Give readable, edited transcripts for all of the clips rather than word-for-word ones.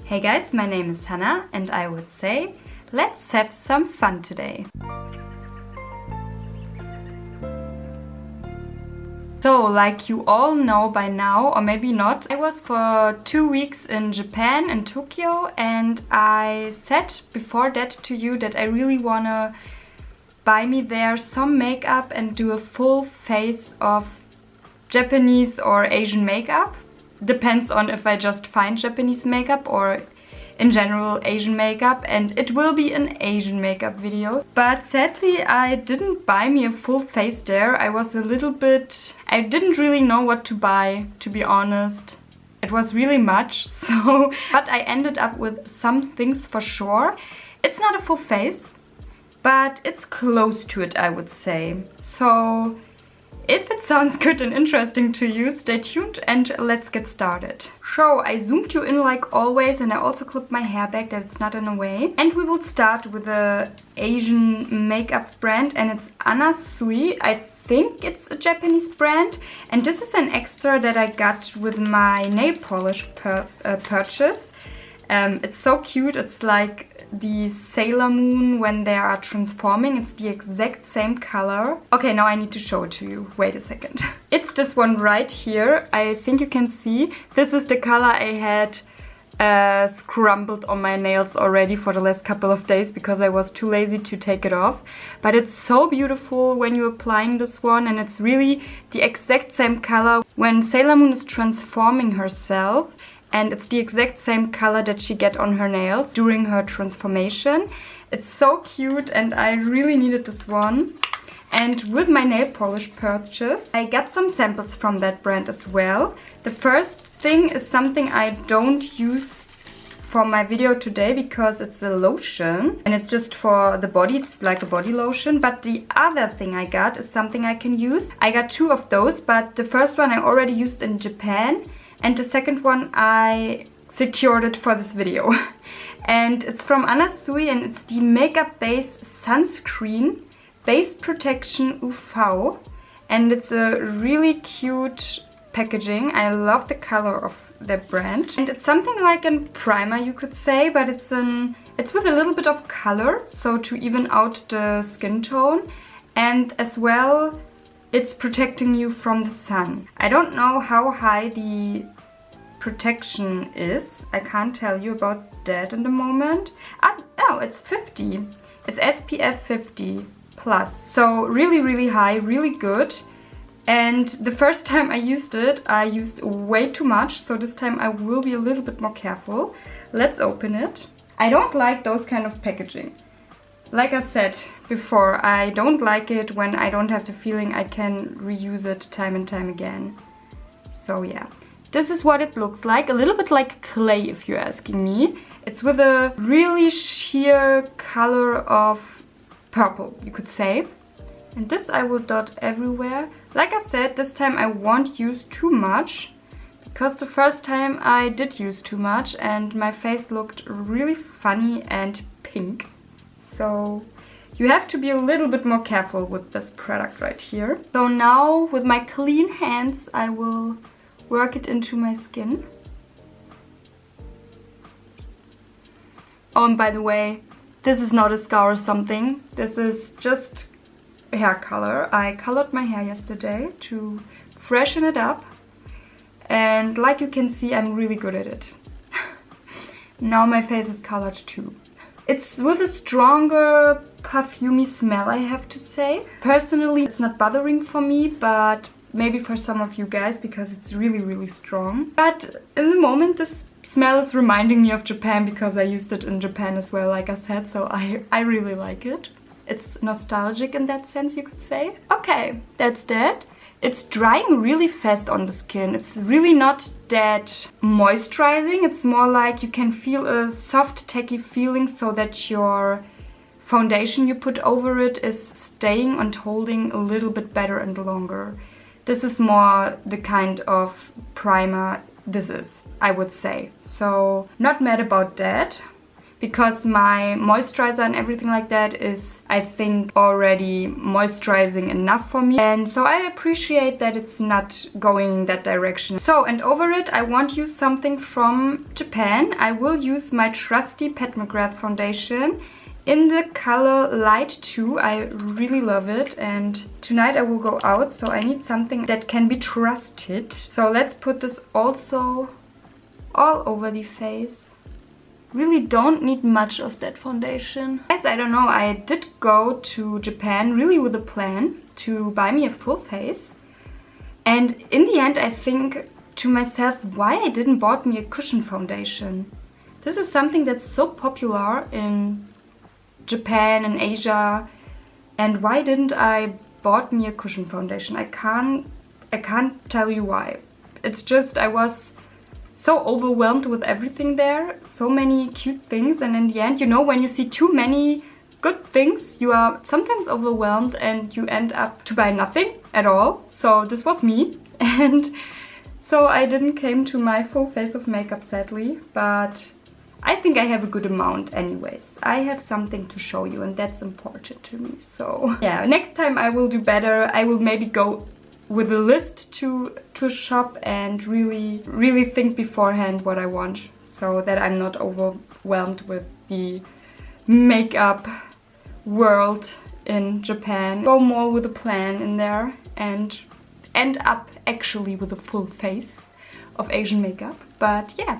Hey guys, my name is Hannah and I would say, let's have some fun today. So, like you all know by now, or maybe not, I was for 2 weeks in Japan, in Tokyo, and I said before that to you that I really wanna buy me there some makeup and do a full face of Japanese or Asian makeup. Depends on if I just find Japanese makeup or in general Asian makeup, and it will be an Asian makeup video. But sadly I didn't buy me a full face there. I didn't really know what to buy, to be honest. It was really much, so but I ended up with some things for sure. It's not a full face, but it's close to it, I would say. So if it sounds good and interesting to you, stay tuned and let's get started. So I zoomed you in like always, and I also clipped my hair back that it's not in a way. And we will start with the Asian makeup brand, and it's Anna Sui. I think it's a Japanese brand, and this is an extra that I got with my nail polish purchase. It's so cute. It's like the Sailor Moon when they are transforming. It's the exact same color. Okay, now I need to show it to you. Wait a second. It's this one right here. I think you can see. This is the color I had scrumbled on my nails already for the last couple of days because I was too lazy to take it off. But it's so beautiful when you're applying this one, and it's really the exact same color when Sailor Moon is transforming herself. And it's the exact same color that she get on her nails during her transformation. It's so cute and I really needed this one. And with my nail polish purchase, I got some samples from that brand as well. The first thing is something I don't use for my video today because it's a lotion. And it's just for the body, it's like a body lotion. But the other thing I got is something I can use. I got 2 of those, but the first one I already used in Japan. And the second one I secured it for this video. And it's from Anna Sui, and it's the Makeup Base Sunscreen Base Protection UV. And it's a really cute packaging. I love the color of the brand. And it's something like a primer, you could say, but it's with a little bit of color, so to even out the skin tone. And as well, it's protecting you from the sun. I don't know how high the protection is. I can't tell you about that in the moment. Oh, it's 50. It's SPF 50 plus. So really, really high, really good. And the first time I used it, I used way too much. So this time I will be a little bit more careful. Let's open it. I don't like those kind of packaging. Like I said before, I don't like it when I don't have the feeling I can reuse it time and time again. So yeah, this is what it looks like. A little bit like clay, if you're asking me. It's with a really sheer color of purple, you could say. And this I will dot everywhere. Like I said, this time I won't use too much, because the first time I did use too much and my face looked really funny and pink. So you have to be a little bit more careful with this product right here. So now with my clean hands I will work it into my skin. Oh, and by the way, this is not a scar or something. This is just hair color. I colored my hair yesterday to freshen it up. And like you can see, I'm really good at it. Now my face is colored too. It's with a stronger perfumey smell, I have to say. Personally, it's not bothering for me, but maybe for some of you guys, because it's really, really strong. But in the moment, this smell is reminding me of Japan, because I used it in Japan as well, like I said, so I really like it. It's nostalgic in that sense, you could say. Okay, that's that. It's drying really fast on the skin. It's really not that moisturizing. It's more like you can feel a soft, tacky feeling, so that your foundation you put over it is staying and holding a little bit better and longer. This is more the kind of primer this is, I would say. So not mad about that. because my moisturizer and everything like that is, I think, already moisturizing enough for me. And so I appreciate that it's not going in that direction. So, and over it, I want to use something from Japan. I will use my trusty Pat Mcgrath foundation in the color Light 2. I really love it, and tonight I will go out, so I need something that can be trusted. So let's put this also all over the face. Really don't need much of that foundation. Guys, I don't know, I did go to Japan really with a plan to buy me a full face. And in the end, I think to myself, why I didn't bought me a cushion foundation. This is something that's so popular in Japan and Asia, and why didn't I bought me a cushion foundation? I can't tell you why. It's just I was so overwhelmed with everything there, so many cute things, and in the end, you know, when you see too many good things, you are sometimes overwhelmed and you end up to buy nothing at all. So this was me, and so I didn't came to my full face of makeup, sadly, but I think I have a good amount anyways. I have something to show you, and that's important to me. So yeah, next time I will do better. I will maybe go with a list to shop and really think beforehand what I want, so that I'm not overwhelmed with the makeup world in Japan. Go more with a plan in there and end up actually with a full face of Asian makeup. But yeah,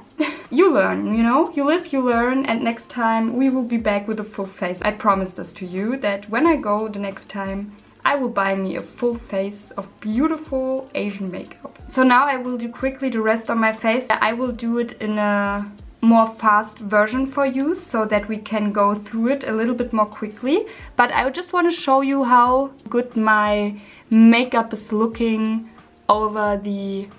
you learn, you know, you live, you learn, and next time we will be back with a full face. I promise this to you, that when I go the next time, I will buy me a full face of beautiful Asian makeup. So now I will do quickly the rest on my face. I will do it in a more fast version for you, so that we can go through it a little bit more quickly. But I just want to show you how good my makeup is looking over the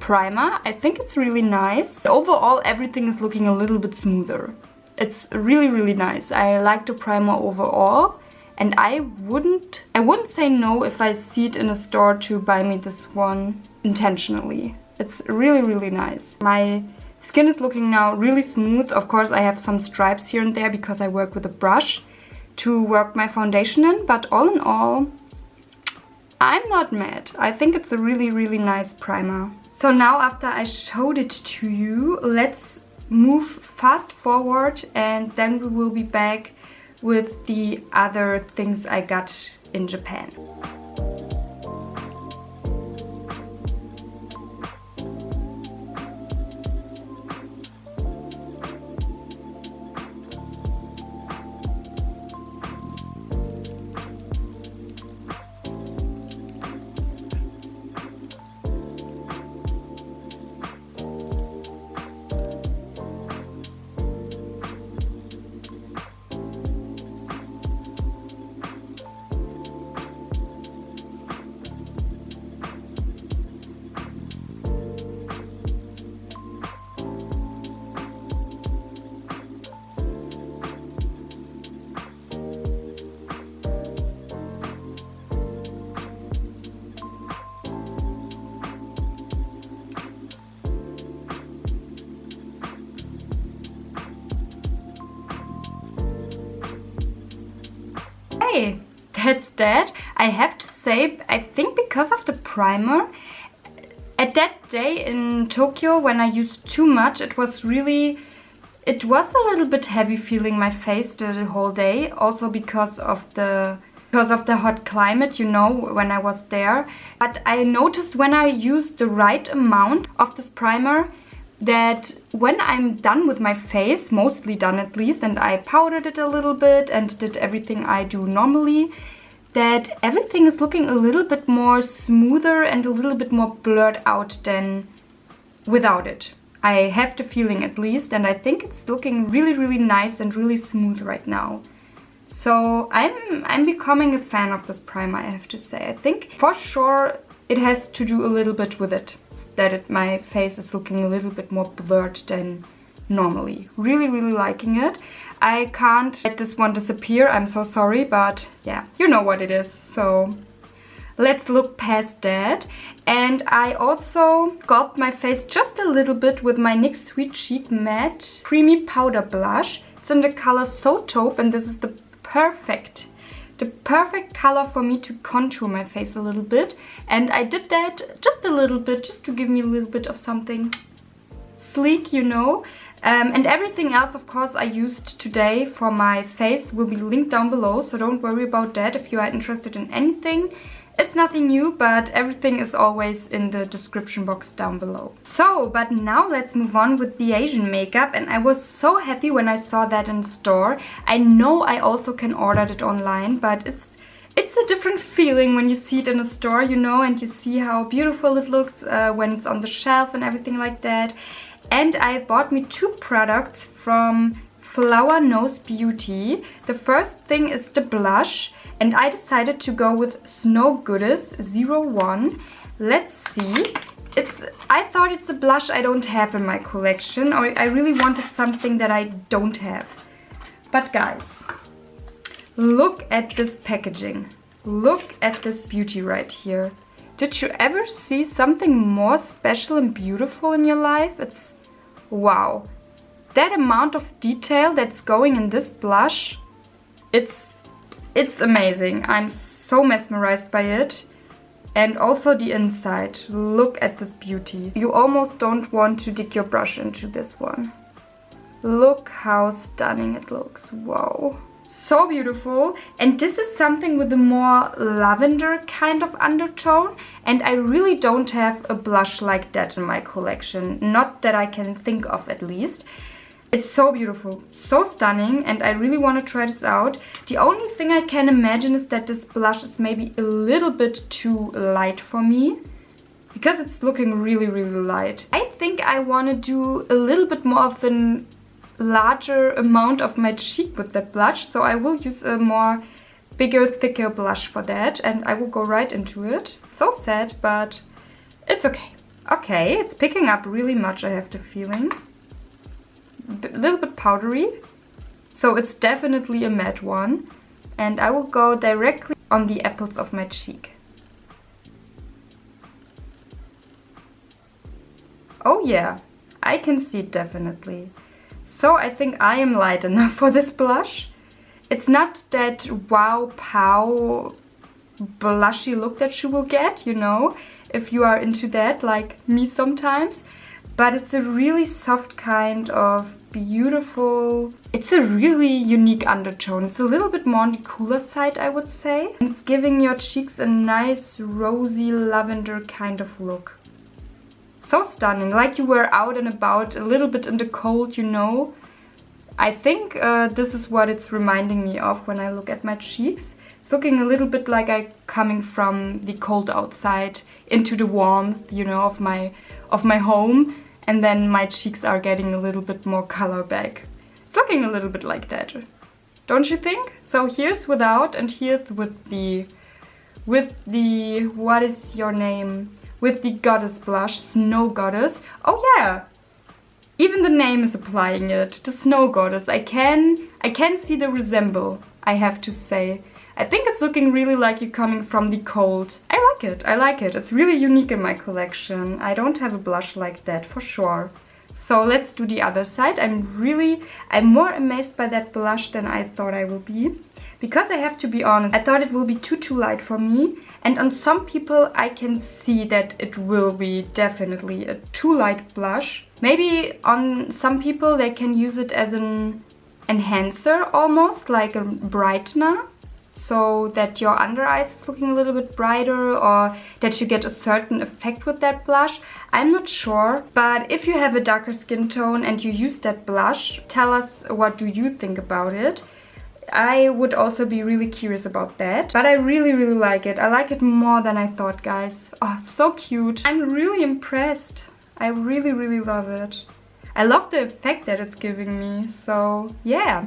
primer. I think it's really nice. Overall, everything is looking a little bit smoother. It's really nice. I like the primer overall. And I wouldn't say no if I see it in a store to buy me this one intentionally. It's really nice. My skin is looking now really smooth. Of course, I have some stripes here and there because I work with a brush to work my foundation in. But all in all, I'm not mad. I think it's a really nice primer. So now, after I showed it to you, let's move fast forward, and then we will be back with the other things I got in Japan. Okay, that's that. I have to say, I think because of the primer, at that day in Tokyo when I used too much, it was a little bit heavy feeling my face the whole day. Also because of the hot climate, you know, when I was there. But I noticed when I used the right amount of this primer, that when I'm done with my face, mostly done at least, and I powdered it a little bit and did everything I do normally, that everything is looking a little bit more smoother and a little bit more blurred out than without it. I have the feeling at least, and I think it's looking really nice and really smooth right now. So I'm becoming a fan of this primer, I have to say. I think for sure it has to do a little bit with it, that my face is looking a little bit more blurred than normally. Really liking it. I can't let this one disappear, I'm so sorry, but yeah, you know what it is. So let's look past that. And I also sculpt my face just a little bit with my NYX Sweet Cheek Matte Creamy Powder Blush. It's in the color So Taupe, and this is the perfect color for me to contour my face a little bit. And I did that just a little bit, just to give me a little bit of something sleek, you know. And everything else, of course, I used today for my face will be linked down below, so don't worry about that if you are interested in anything. It's nothing new, but everything is always in the description box down below. So, but now let's move on with the Asian makeup, and I was so happy when I saw that in store. I know I also can order it online, but it's a different feeling when you see it in a store, you know, and you see how beautiful it looks when it's on the shelf and everything like that. And I bought me 2 products from Flower Nose Beauty. The first thing is the blush, and I decided to go with Snow Goddess 01. Let's see. I thought it's a blush I don't have in my collection, or I really wanted something that I don't have. But guys, look at this packaging. Look at this beauty right here. Did you ever see something more special and beautiful in your life? It's wow. That amount of detail that's going in this blush, it's amazing. I'm so mesmerized by it. And also the inside. Look at this beauty. You almost don't want to dig your brush into this one. Look how stunning it looks. Wow. So beautiful. And this is something with a more lavender kind of undertone. And I really don't have a blush like that in my collection. Not that I can think of, at least. It's so beautiful, so stunning, and I really want to try this out. The only thing I can imagine is that this blush is maybe a little bit too light for me, because it's looking really, really light. I think I want to do a little bit more of a larger amount of my cheek with that blush, so I will use a more bigger, thicker blush for that, and I will go right into it. So sad, but it's okay. Okay, it's picking up really much, I have the feeling. A little bit powdery, so it's definitely a matte one, and I will go directly on the apples of my cheek. Oh yeah, I can see it definitely. So I think I am light enough for this blush. It's not that wow pow blushy look that you will get, you know, if you are into that like me sometimes. But it's a really soft kind of beautiful, it's a really unique undertone. It's a little bit more on the cooler side, I would say. And it's giving your cheeks a nice rosy lavender kind of look. So stunning, like you were out and about, a little bit in the cold, you know. I think this is what it's reminding me of when I look at my cheeks. It's looking a little bit like I'm coming from the cold outside into the warmth, you know, of my home. And then my cheeks are getting a little bit more color back. It's looking a little bit like that, don't you think? So here's without, and here's with the, what is your name? With the Goddess blush, Snow Goddess. Oh yeah, even the name is applying it, the Snow Goddess. I can see the resemble, I have to say. I think it's looking really like you're coming from the cold. I like it. It's really unique in my collection. I don't have a blush like that for sure. So let's do the other side. I'm more amazed by that blush than I thought I will be. Because I have to be honest, I thought it will be too light for me. And on some people I can see that it will be definitely a too light blush. Maybe on some people they can use it as an enhancer almost, like a brightener. So that your under eyes is looking a little bit brighter, or that you get a certain effect with that blush. I'm not sure, but if you have a darker skin tone and you use that blush, tell us what do you think about it. I would also be really curious about that, but I really like it. I like it more than I thought, guys. Oh, it's so cute. I'm really impressed. I really love it. I love the effect that it's giving me, so yeah.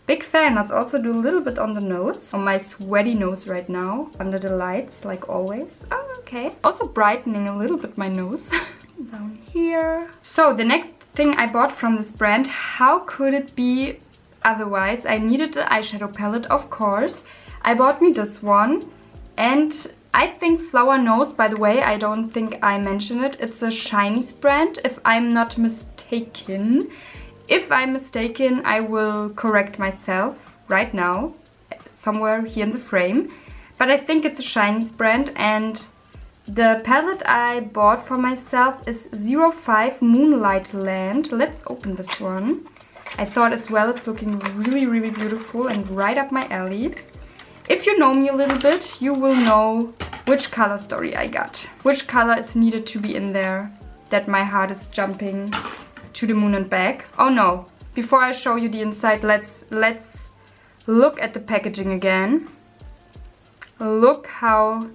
Big fan. Let's also do a little bit on the nose, on my sweaty nose right now, under the lights, like always. Oh, okay. Also brightening a little bit my nose. Down here. So the next thing I bought from this brand, how could it be otherwise? I needed an eyeshadow palette, of course. I bought me this one, and I think Flower Nose, by the way, I don't think I mentioned it. It's a Chinese brand, if I'm not mistaken. If I'm mistaken, I will correct myself right now, somewhere here in the frame. But I think it's a Chinese brand, and the palette I bought for myself is 05 Moonlight Land. Let's open this one. I thought as well it's looking really, really beautiful and right up my alley. If you know me a little bit, you will know which color story I got. Which color is needed to be in there, that my heart is jumping to the moon and back. Oh no, before I show you the inside, let's look at the packaging again. Look how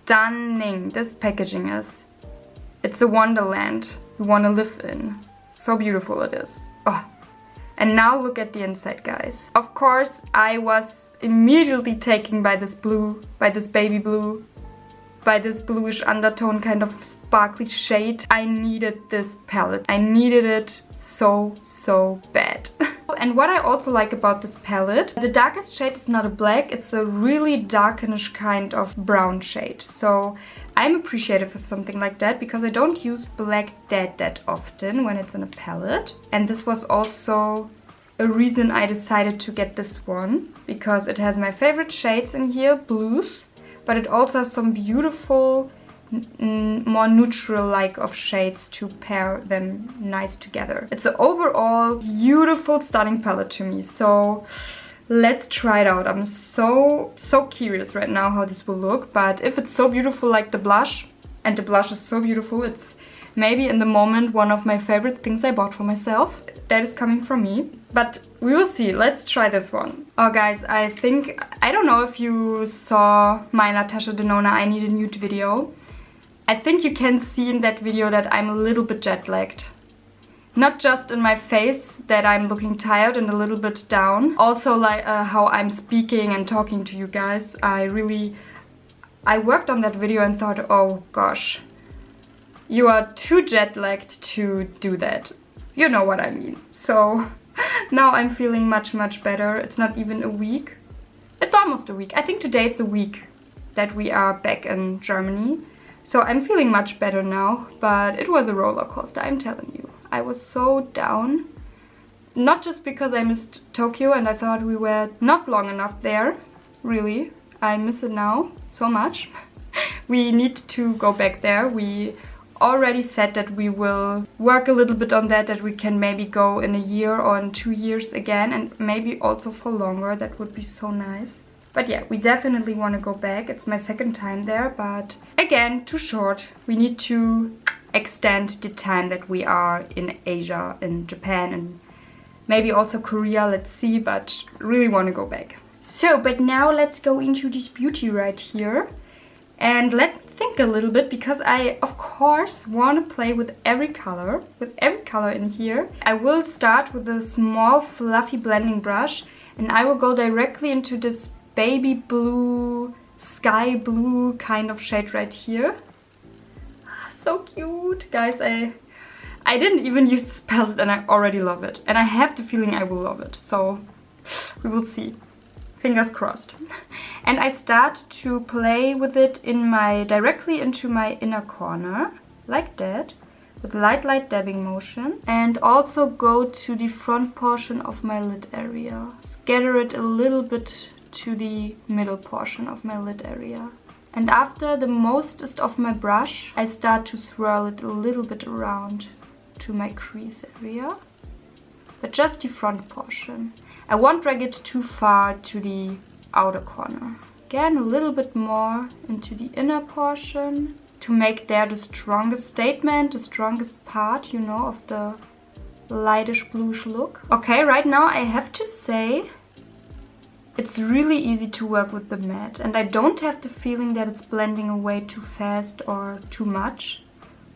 stunning this packaging is. It's a wonderland you want to live in. So beautiful it is. Oh. And now look at the inside, guys. Of course, I was immediately taken by this blue, by this baby blue, by this bluish undertone kind of sparkly shade. I needed this palette. I needed it so bad. And what I also like about this palette, the darkest shade is not a black, it's a really darkenish kind of brown shade. So I'm appreciative of something like that because I don't use black that often when it's in a palette. And this was also a reason I decided to get this one, because it has my favorite shades in here, blues, but it also has some beautiful, more neutral-like of shades to pair them nice together. It's an overall beautiful, stunning palette to me. So let's try it out. I'm so curious right now how this will look, but if it's so beautiful like the blush, and the blush is so beautiful, it's maybe in the moment one of my favorite things I bought for myself. That is coming from me, but we will see. Let's try this one. Oh guys, I don't know if you saw my Natasha Denona I Need a Nude video. I think you can see in that video that I'm a little bit jet lagged. Not just in my face, that I'm looking tired and a little bit down. Also like how I'm speaking and talking to you guys. I worked on that video and thought, oh gosh, you are too jet lagged to do that. You know what I mean. So now I'm feeling much better. It's not even a week. It's almost a week. I think today it's a week that we are back in Germany. So I'm feeling much better now, but it was a roller coaster, I'm telling you. I was so down. Not just because I missed Tokyo and I thought we were not long enough there. Really, I miss it now so much. We need to go back there. We already said that we will work a little bit on that we can maybe go in a year or in 2 years again, and maybe also for longer. That would be so nice. But yeah, we definitely want to go back. It's my second time there, but again, too short. We need to extend the time that we are in Asia, in Japan, and maybe also Korea, let's see, but really want to go back. So, but now let's go into this beauty right here. And let me think a little bit, because I, of course, want to play with every color in here. I will start with a small fluffy blending brush, and I will go directly into this baby blue, sky blue kind of shade right here. So cute. Guys, I didn't even use this palette and I already love it. And I have the feeling I will love it. So we will see. Fingers crossed. And I start to play with it directly into my inner corner, like that, with light dabbing motion. And also go to the front portion of my lid area. Scatter it a little bit to the middle portion of my lid area. And after the mostest of my brush, I start to swirl it a little bit around to my crease area. But just the front portion. I won't drag it too far to the outer corner. Again, a little bit more into the inner portion to make there the strongest statement, the strongest part, you know, of the lightish bluish look. Okay, right now I have to say it's really easy to work with the matte, and I don't have the feeling that it's blending away too fast or too much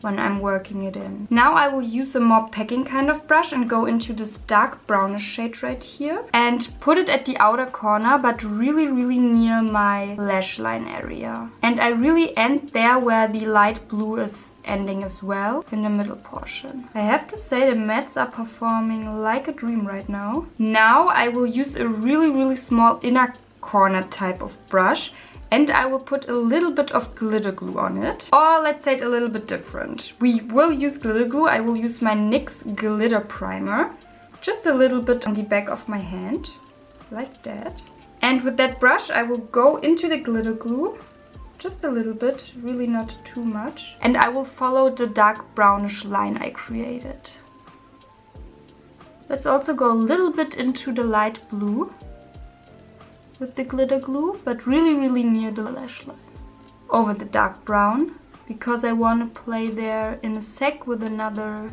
when I'm working it in. Now I will use a more packing kind of brush and go into this dark brownish shade right here and put it at the outer corner, but really near my lash line area. And I really end there where the light blue is ending as well, in the middle portion. I have to say the mattes are performing like a dream right now. Now I will use a really small inner corner type of brush And I will put a little bit of glitter glue on it. Or let's say it a little bit different. We will use glitter glue. I will use my NYX glitter primer. Just a little bit on the back of my hand. Like that. And with that brush I will go into the glitter glue. Just a little bit, really not too much. And I will follow the dark brownish line I created. Let's also go a little bit into the light blue with the glitter glue, but really near the lash line. Over the dark brown, because I want to play there in a sec with another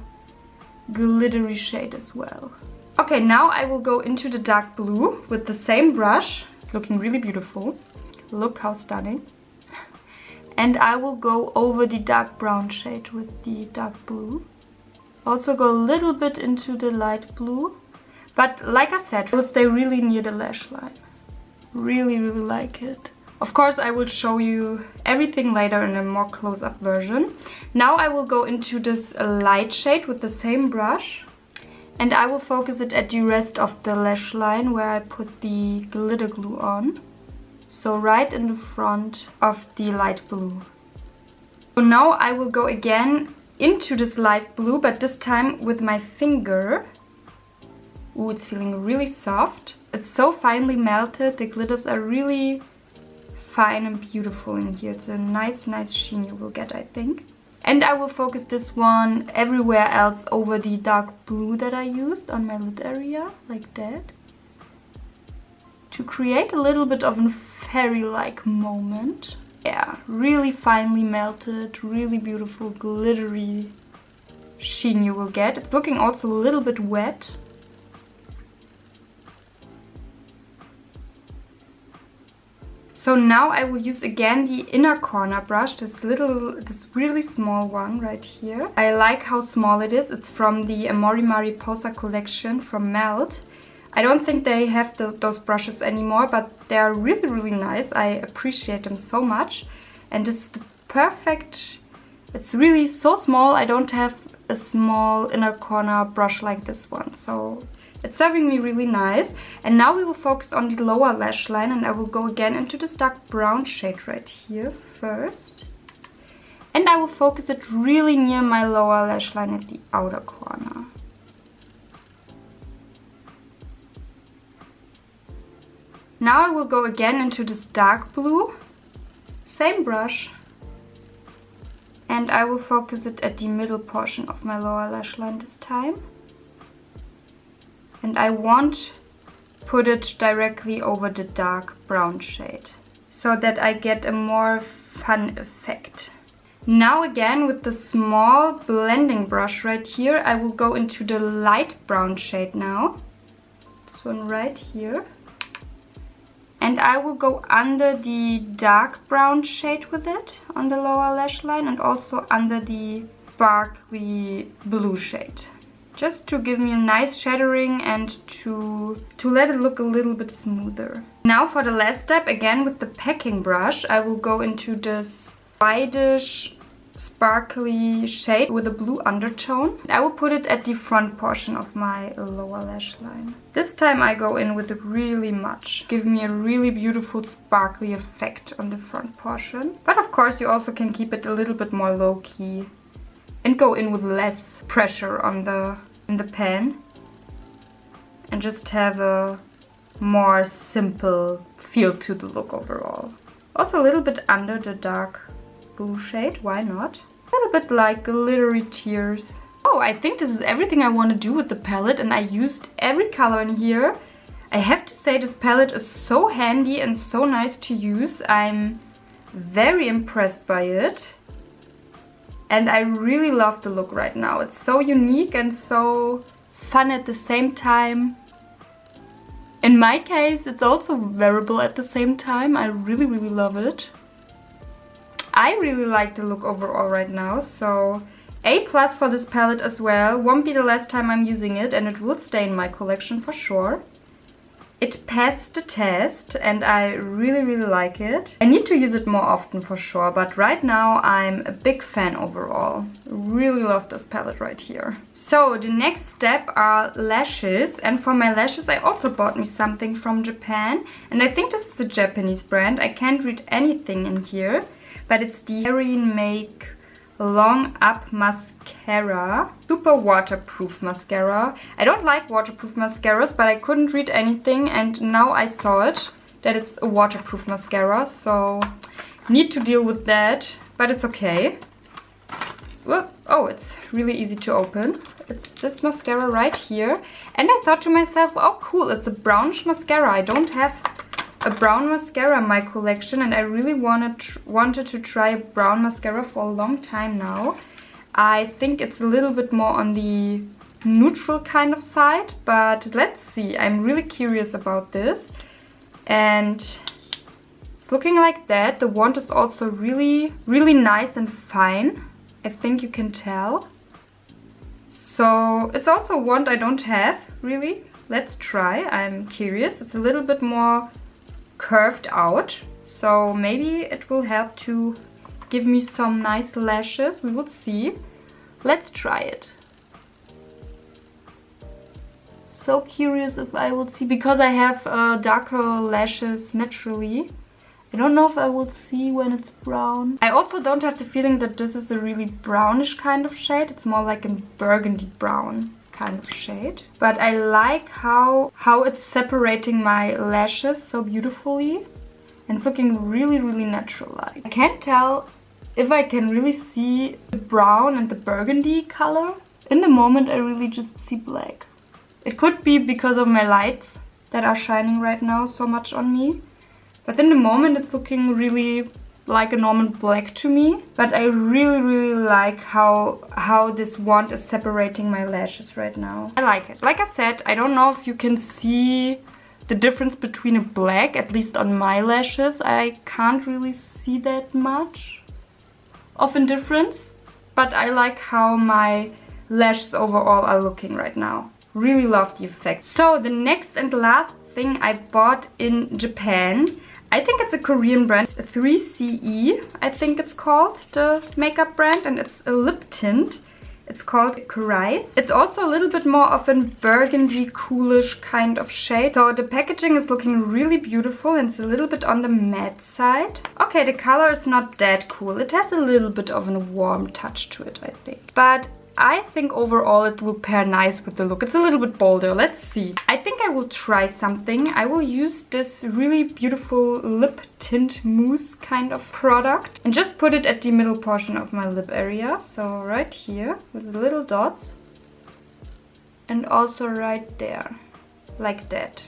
glittery shade as well. Okay, now I will go into the dark blue with the same brush. It's looking really beautiful. Look how stunning. And I will go over the dark brown shade with the dark blue. Also go a little bit into the light blue. But like I said, it will stay really near the lash line. Really like it. Of course, I will show you everything later in a more close-up version. Now I will go into this light shade with the same brush. And I will focus it at the rest of the lash line where I put the glitter glue on. So right in the front of the light blue. So now I will go again into this light blue, but this time with my finger. Ooh, it's feeling really soft. It's so finely melted. The glitters are really fine and beautiful in here. It's a nice sheen you will get, I think. And I will focus this one everywhere else over the dark blue that I used on my lid area, like that. To create a little bit of a fairy-like moment. Yeah, really finely melted, really beautiful glittery sheen you will get. It's looking also a little bit wet. So now I will use again the inner corner brush, this really small one right here. I like how small it is. It's from the Amori Mariposa collection from Melt. I don't think they have those brushes anymore, but they are really nice. I appreciate them so much. And this is the perfect, it's really so small. I don't have a small inner corner brush like this one. So it's serving me really nice. And now we will focus on the lower lash line, and I will go again into this dark brown shade right here first. And I will focus it really near my lower lash line at the outer corner. Now I will go again into this dark blue, same brush, and I will focus it at the middle portion of my lower lash line this time. And I won't put it directly over the dark brown shade, so that I get a more fun effect. Now again with the small blending brush right here, I will go into the light brown shade now. This one right here. And I will go under the dark brown shade with it on the lower lash line, and also under the sparkly blue shade. Just to give me a nice shadowing and to let it look a little bit smoother. Now for the last step, again with the packing brush, I will go into this whitish sparkly shade with a blue undertone. I will put it at the front portion of my lower lash line. This time I go in with really much. Give me a really beautiful sparkly effect on the front portion. But of course you also can keep it a little bit more low-key and go in with less pressure on in the pan and just have a more simple feel to the look overall. Also a little bit under the dark blue shade, why not? A little bit like glittery tears. Oh, I think this is everything I want to do with the palette, and I used every color in here. I have to say this palette is so handy and so nice to use. I'm very impressed by it. And I really love the look right now. It's so unique and so fun at the same time. In my case, it's also wearable at the same time. I really love it. I really like the look overall right now, so A+ for this palette as well. Won't be the last time I'm using it, and it will stay in my collection for sure. It passed the test and I really like it. I need to use it more often for sure, but right now I'm a big fan overall. Really love this palette right here. So the next step are lashes, and for my lashes I also bought me something from Japan, and I think this is a Japanese brand. I can't read anything in here, but it's the Heroine Make Long Up Mascara. Super waterproof mascara. I don't like waterproof mascaras, but I couldn't read anything and now I saw it, that it's a waterproof mascara, so need to deal with that, but it's okay. Whoop. Oh, it's really easy to open. It's this mascara right here, and I thought to myself, oh cool, it's a brownish mascara. I don't have a brown mascara in my collection and I really wanted to try a brown mascara for a long time now. I think it's a little bit more on the neutral kind of side, but let's see. I'm really curious about this, and it's looking like that. The wand is also really nice and fine. I think you can tell. So it's also a wand I don't have really. Let's try. I'm curious. It's a little bit more curved out, so maybe it will help to give me some nice lashes. We will see. Let's try it. So curious if I will see, because I have darker lashes naturally. I don't know if I will see when it's brown. I also don't have the feeling that this is a really brownish kind of shade. It's more like a burgundy brown kind of shade, but I like how it's separating my lashes so beautifully, and it's looking really natural like. I can't tell if I can really see the brown and the burgundy color. In the moment I really just see black. It could be because of my lights that are shining right now so much on me, but in the moment it's looking really like a normal black to me. But I really like how this wand is separating my lashes right now. I like it. Like I said, I don't know if you can see the difference between a black, at least on my lashes. I can't really see that much of a difference, but I like how my lashes overall are looking right now. Really love the effect. So the next and last thing I bought in Japan, I think it's a Korean brand, 3CE, I think it's called, the makeup brand, and it's a lip tint. It's called Cerise. It's also a little bit more of a burgundy, coolish kind of shade. So the packaging is looking really beautiful and it's a little bit on the matte side. Okay, the color is not that cool. It has a little bit of a warm touch to it, I think. But I think overall it will pair nice with the look. It's a little bit bolder. Let's see. I think I will try something. I will use this really beautiful lip tint mousse kind of product and just put it at the middle portion of my lip area. So right here with the little dots, and also right there, like that.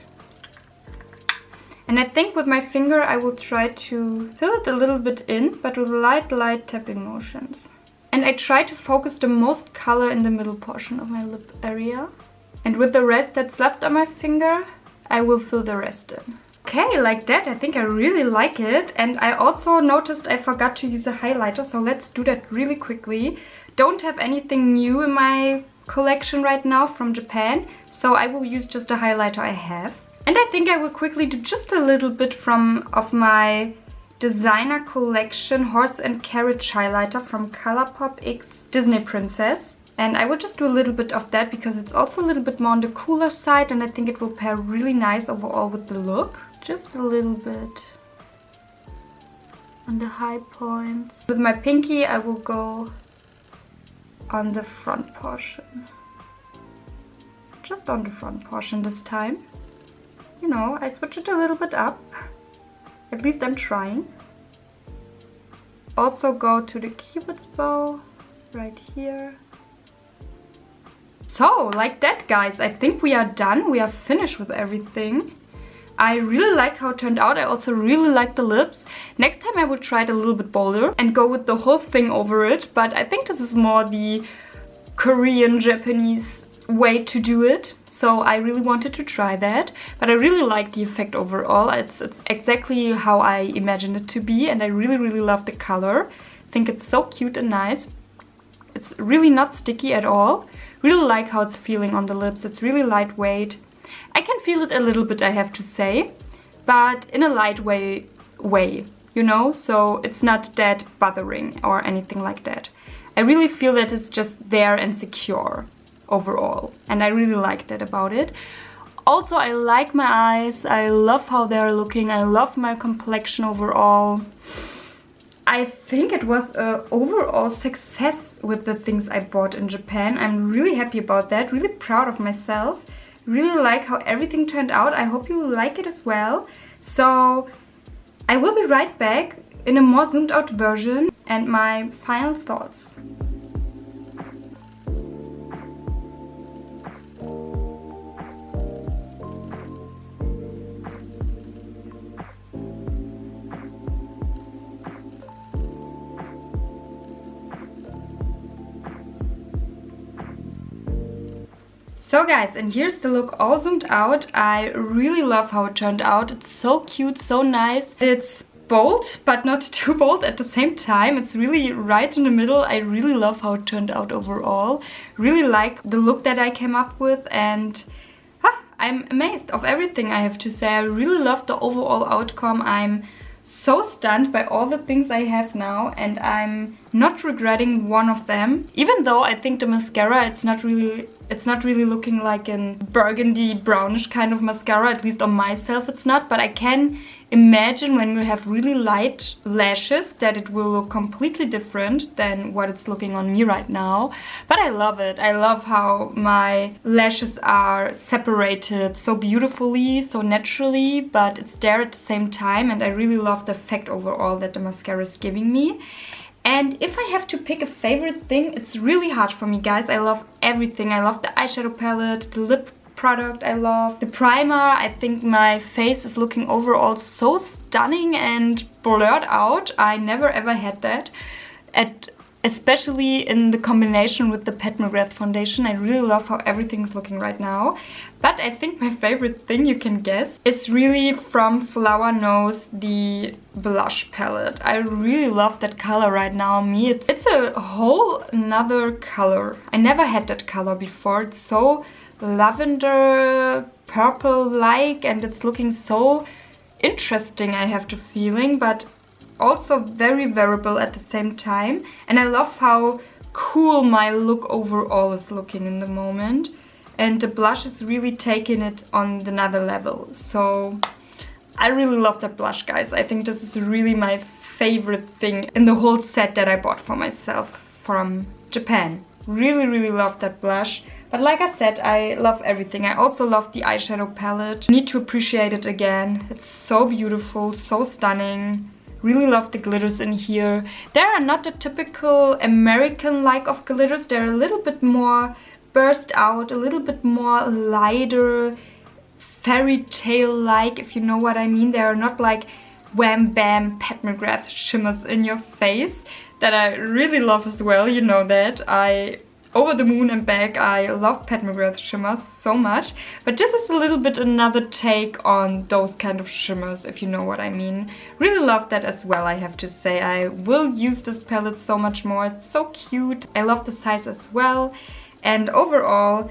And I think with my finger I will try to fill it a little bit in, but with light tapping motions. And I try to focus the most color in the middle portion of my lip area. And with the rest that's left on my finger, I will fill the rest in. Okay, like that. I think I really like it. And I also noticed I forgot to use a highlighter, so let's do that really quickly. Don't have anything new in my collection right now from Japan, so I will use just the highlighter I have. And I think I will quickly do just a little bit of my designer collection horse and carriage highlighter from Colourpop X Disney Princess, and I will just do a little bit of that because it's also a little bit more on the cooler side and I think it will pair really nice overall with the look. Just a little bit on the high points. With my pinky I will go on the front portion, just on the front portion this time. You know, I switch it a little bit up. At least I'm trying. Also go to the cupid's bow right here. So, like that guys, I think we are done. We are finished with everything. I really like how it turned out. I also really like the lips. Next time I will try it a little bit bolder and go with the whole thing over it. But I think this is more the Korean, Japanese way to do it, so I really wanted to try that. But I really like the effect overall. It's exactly how I imagined it to be, and I really love the color. I think it's so cute and nice. It's really not sticky at all. Really like how it's feeling on the lips. It's really lightweight. I can feel it a little bit, I have to say, but in a light way, you know, so it's not that bothering or anything like that. I really feel that it's just there and secure overall, and I really like that about it. Also, I like my eyes, I love how they're looking, I love my complexion overall. I think it was an overall success with the things I bought in Japan. I'm really happy about that, really proud of myself. Really like how everything turned out. I hope you like it as well. So I will be right back in a more zoomed out version and my final thoughts. So guys, and here's the look all zoomed out. I really love how it turned out. It's so cute, so nice. It's bold, but not too bold at the same time. It's really right in the middle. I really love how it turned out overall. Really like the look that I came up with, and I'm amazed of everything, I have to say. I really love the overall outcome. I'm so stunned by all the things I have now, and I'm not regretting one of them. Even though I think the mascara, it's not really looking like a burgundy brownish kind of mascara, at least on myself it's not, but I can imagine when you have really light lashes that it will look completely different than what it's looking on me right now. But I love it. I love how my lashes are separated so beautifully, so naturally, but it's there at the same time, and I really love the effect overall that the mascara is giving me. And if I have to pick a favorite thing, it's really hard for me, guys. I love everything. I love the eyeshadow palette, the lip product I love, the primer. I think my face is looking overall so stunning and blurred out. I never ever had that. Especially in the combination with the Pat Mcgrath foundation. I really love how everything is looking right now. But I think my favorite thing, you can guess, is really from Flower Nose, the blush palette. I really love that color right now on me. It's a whole another color. I never had that color before. It's so lavender purple-like, and it's looking so interesting, I have the feeling, but also very wearable at the same time. And I love how cool my look overall is looking in the moment, and the blush is really taking it on another level. So I really love that blush, guys. I think this is really my favorite thing in the whole set that I bought for myself from Japan. Really love that blush. But like I said, I love everything. I also love the eyeshadow palette. Need to appreciate it again. It's so beautiful, so stunning. Really love the glitters in here. They are not the typical American like of glitters. They're a little bit more burst out, a little bit more lighter, fairy tale like, if you know what I mean. They are not like wham bam Pat Mcgrath shimmers in your face that I really love as well, you know that. Over the moon and back, I love Pat Mcgrath shimmers so much, but this is a little bit another take on those kind of shimmers, if you know what I mean. Really love that as well, I have to say. I will use this palette so much more. It's so cute. I love the size as well. And overall,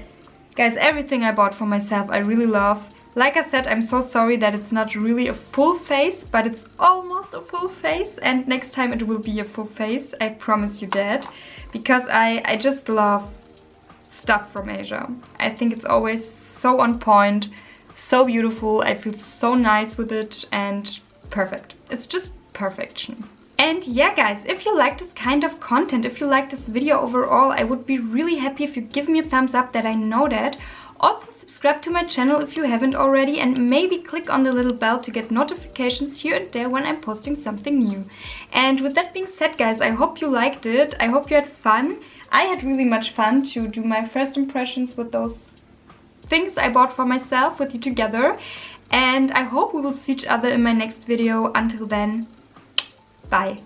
guys, everything I bought for myself I really love. Like I said, I'm so sorry that it's not really a full face, but it's almost a full face, and next time it will be a full face, I promise you that. Because I just love stuff from Asia. I think it's always so on point, so beautiful. I feel so nice with it, and perfect. It's just perfection. And yeah, guys, if you like this kind of content, if you like this video overall, I would be really happy if you give me a thumbs up, that I know that. Also subscribe to my channel if you haven't already, and maybe click on the little bell to get notifications here and there when I'm posting something new. And with that being said, guys, I hope you liked it. I hope you had fun. I had really much fun to do my first impressions with those things I bought for myself with you together. And I hope we will see each other in my next video. Until then, bye.